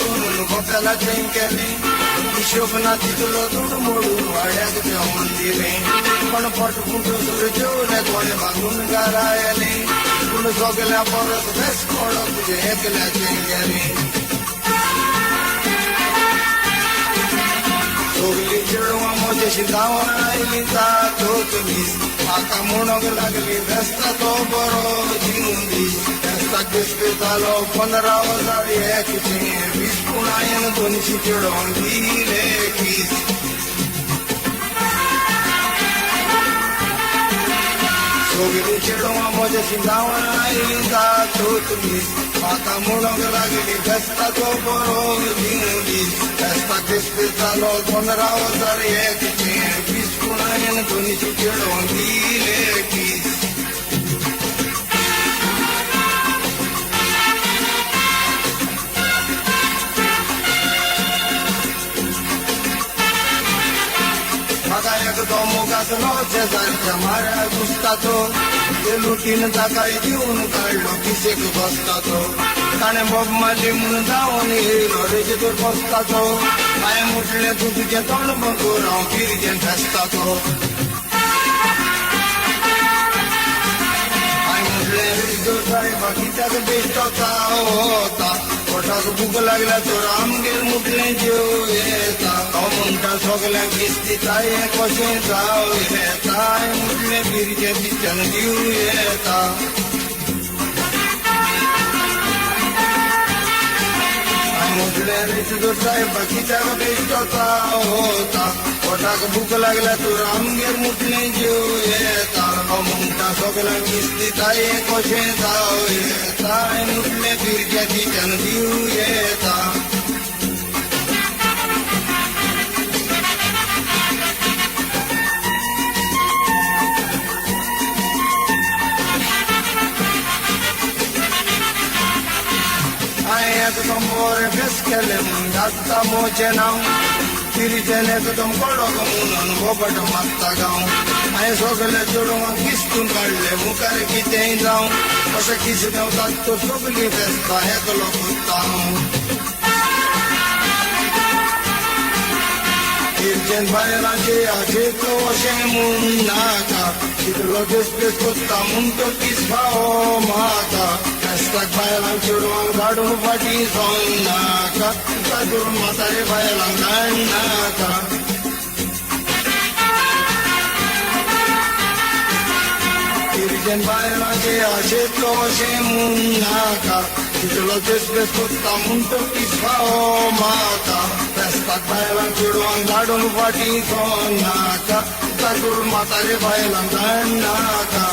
म्हणून गोप्याला चैन केले हिशोबना तिथलं दूध मोडून वाड्यात जेवण दिले पण पटकून दुसरं जेवले कोणी मागून गारायले तुला सगळ्या परत बेस कोण तुझे एकल्या चैन गेले सोगली चिडवा मोजेशी गावाला आयली जातो तुम्हीच माका म्हणूक लागली रस्ता तो बरो जिंदी रस्ता दिसते झालो 15,000 एकशे 20 पुणायन 200 चिडवून दिले कीस सोगली चिडवा मोजेशी गावाला आयली जातो तुम्हीच माका म्हणूक लागली रस्ता तो बरो जिंदी रस्ता दिसते झालो 15,000 एकशे 20 पुणायन 200 चिडवून दिले कीस मागा एकदम मोगासलो शेजारच्या माऱ्या घुसतातो ते लुटीन जागाय देऊन काढलो पिसेक बसतातो ताणे बॉब माझे म्हणून जाऊन येलो रेजेतोर बसतातो पाय मुटले तू तुझे तोंड बघू राव फिरजेन फेसतातो पाय मुटले रेजेतोर साहेबा कित्याक बेस्टोचा होता पोटाक भूक लागला तो आमगेर मुटले जेव येता म्हणटा सगळ्यांक दिसता हे कशें जाव येता मुटले फिरजे दिसच्यान दिव येता मुटले रेजेतोर साहेबा कित्याक बेस्टोचा होता पोटाक भूक लागला तो आमगेर मुटले जेव येता म्हणटा सगळ्यांक दिसता हे कशें जाव येता मुटले फिरजे दिसच्यान दिव येता एकदम बोरे फेस केले जाता मोचे नाव फिरीचेन एकदम कडक म्हणून बोबट मागता गाव हांवें सगळे चेडवांक किस्तून काडले मुखार कितेंय जावं कशें किस देंवतात तो सगळी फेस्तां एकलो कोत्ता फिरचेन बायलांचे हाचेतलो अशें म्हूण नाका कितलो देश कोत्ता म्हूण तो किस भाव म्हाका फेस्ताक बायलांक चेडवांक धाडून फाटीं जावं नाका तातूंत म्हातारे बायलांक धाड नाका फिरचेन बायलांचे आशेतलो अशें म्हूण नाका कितलो देश कोत्ता म्हूण तो किस भाव म्हाका फेस्ताक बायलांक चेडवांक धाडून फाटीं जावं नाका तातूंत म्हातारे बायलांक धाड नाका